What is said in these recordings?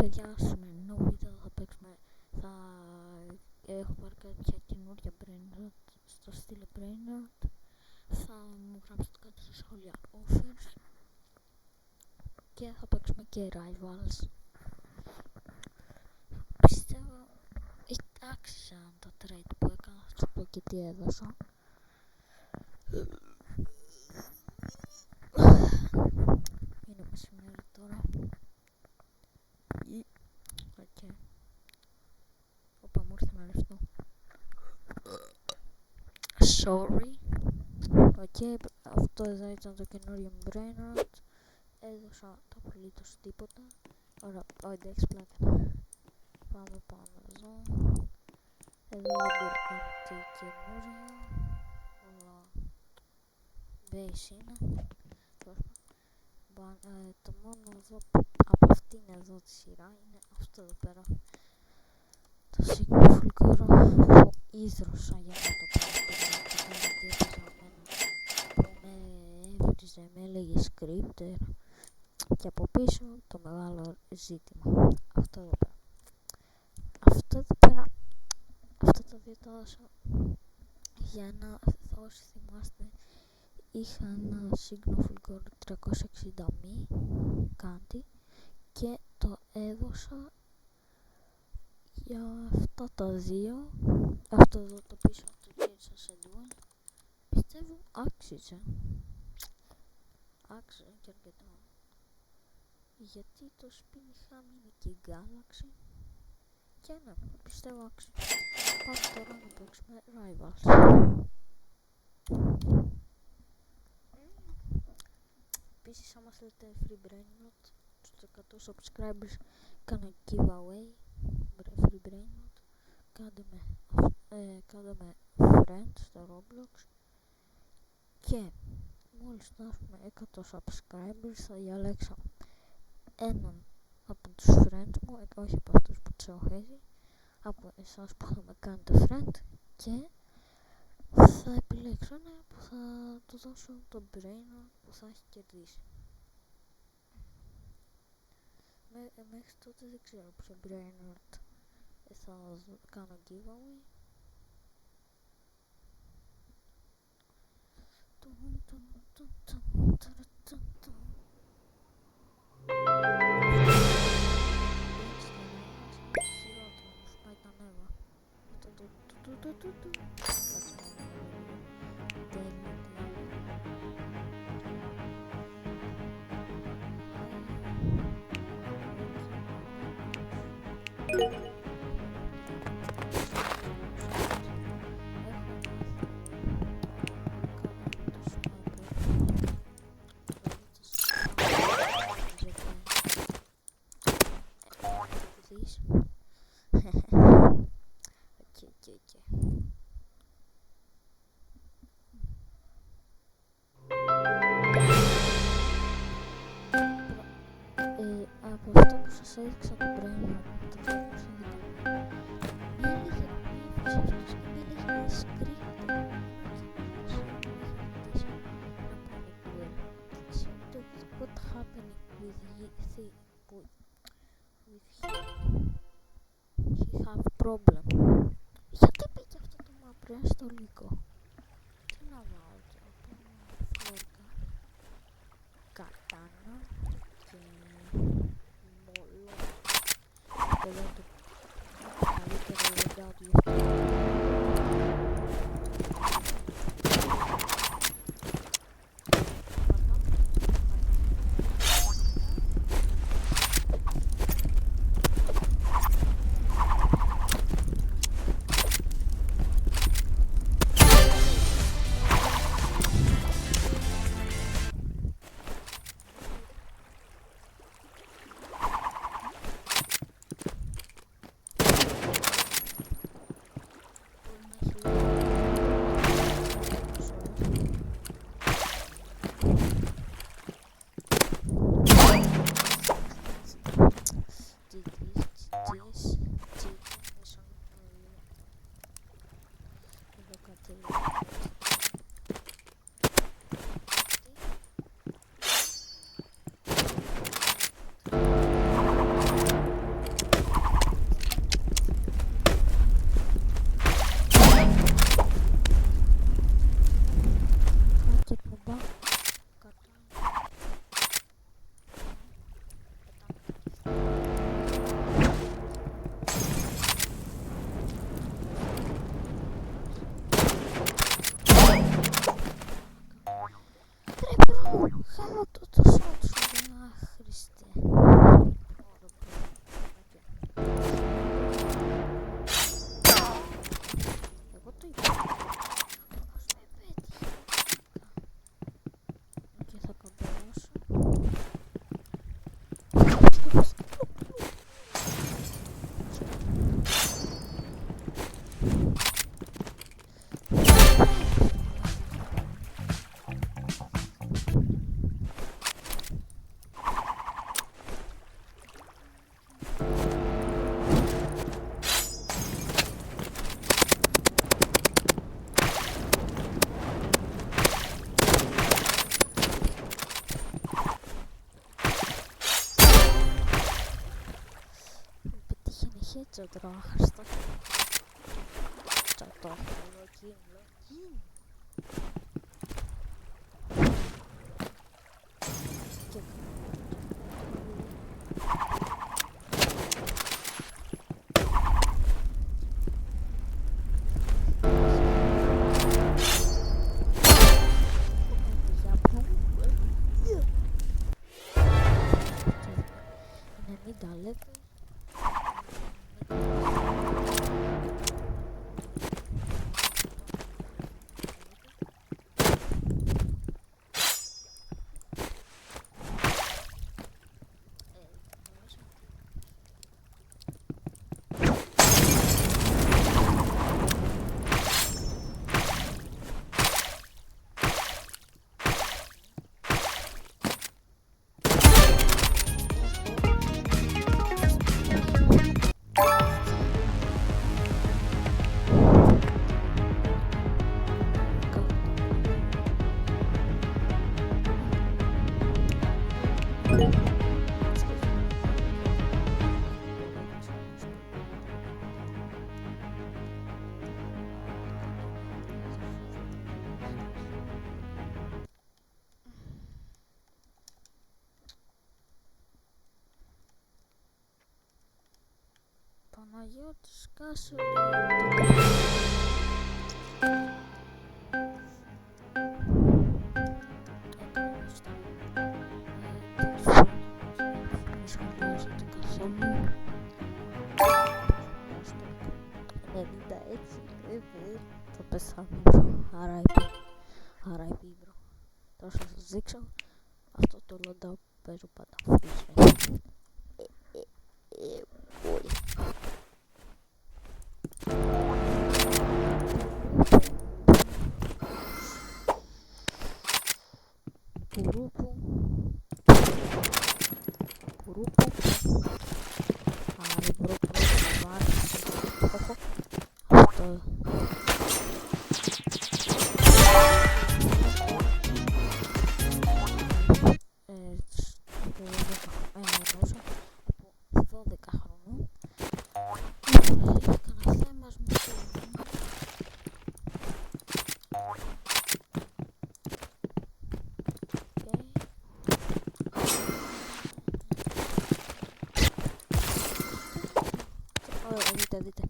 Παιδιά, στο σημερινό βίντεο θα έχω πάρει κάποια καινούργια brain rot στο στυλ brain rot. Θα μου γράψετε κάτω στα σχόλια offers και θα παίξουμε και rivals. Πιστεύω άξιζαν τα trade που έκανα, θα σου πω και τι έδωσα. Είναι μεσημέρι τώρα. Okay. Όπα, μου ήρθε να ρευτώ. Sorry. Αυτό εδώ ήταν το καινούριο brain rot. Έδωσα τα απολύτως τίποτα. Ωραία, εντάξει, πλάκα. Πάμε πάνω εδώ. Εδώ δεν πήρα κάτι καινούριο. Όλα base είναι. Το μόνο εδώ από αυτήν εδώ τη σειρά είναι αυτό εδώ πέρα. Το Sigma Fulgoro που ίδρωσα για να το πάρω. Γιατί έπαιζα που με έβριζε, με έλεγε scripter. Και από πίσω το μεγάλο ζήτημα. Αυτό εδώ πέρα. Αυτά τα δύο τα έδωσα για ένα, όσοι θυμάστε, είχα ένα Sigma Fulgoro 360 μη κάτι και το έδωσα για αυτά τα δύο. Αυτό εδώ το πίσω το γύρισα σε dual. Πιστεύω άξιζε και αρκετά, γιατί το spin είχα μείνει και η Galaxy και ναι, πιστεύω άξιζε. Πάμε τώρα να παίξουμε rivals. Επίσης, άμα θέλετε free brain rot, στους 100 subscribers κάνω giveaway free brain rot. Κάντε με friend στο Roblox και μόλις φτάσουμε 100 subscribers θα διαλέξω έναν από τους friends μου, όχι από αυτούς που τους έχω χέσει, από εσάς που θα με κάνετε friend, και θα επιλέξω ένα που θα του δώσω το brain rot που θα έχει κερδίσει. Μέχρι τότε δεν ξέρω ποιο brain rot θα κάνω giveaway. Από αυτό που σας έδειξα το brain rot, το 360, με έλεγε αυτός και με έλεγε script. What happened with him? He have problem. Γιατί πήγε αυτό το μαύρο αστολικό? Τι να βάλω τώρα, φόρκα, κατάνα και μολό. Αυτό είναι το καλύτερο λεγάτι γι' αυτό. headshot ρε άχρηστα. Το έχω λογin. Παναγιώτης κάσε θα πεθάνω μπρο, RIP μπρο. Τώρα θα σας δείξω αυτό το loadout που παίζω πάντα freeze. Πουρούπου. Άρε μπρο, να βάλεις αυτό. Εννοούσα από 12 χρονών. Έκανα θέμας μου στο δείτε.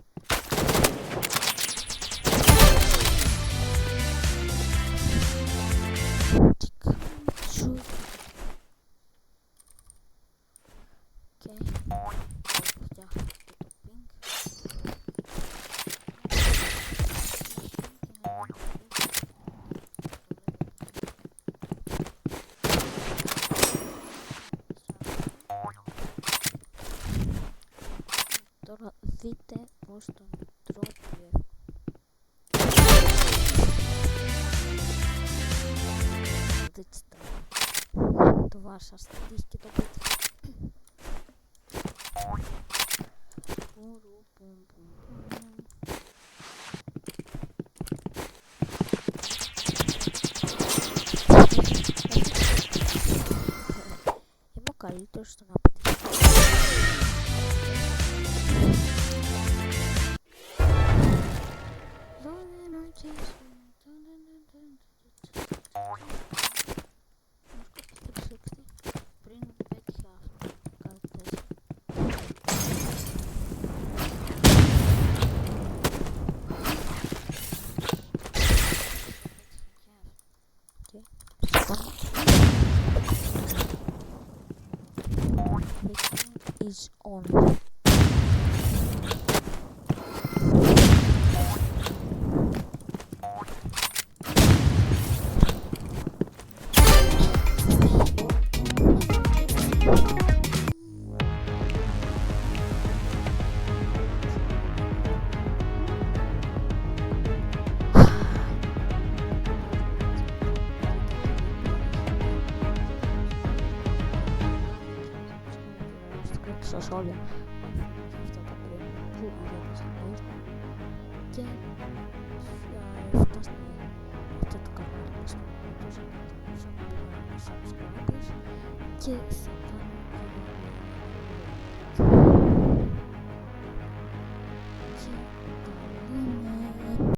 Τώρα δείτε πως τον τρώει. Δείτε το βάσα στη τύχη και το πέτυχα. Είμαι ο καλύτερος στο να πετύχω. Πριν πέτυχα αυτό κάτι is on. Στα σχόλια αυτά τα πριν που είδατε στην πίστα και φτάστε αυτό το κανάλι μας στο subscribers και θα κάνω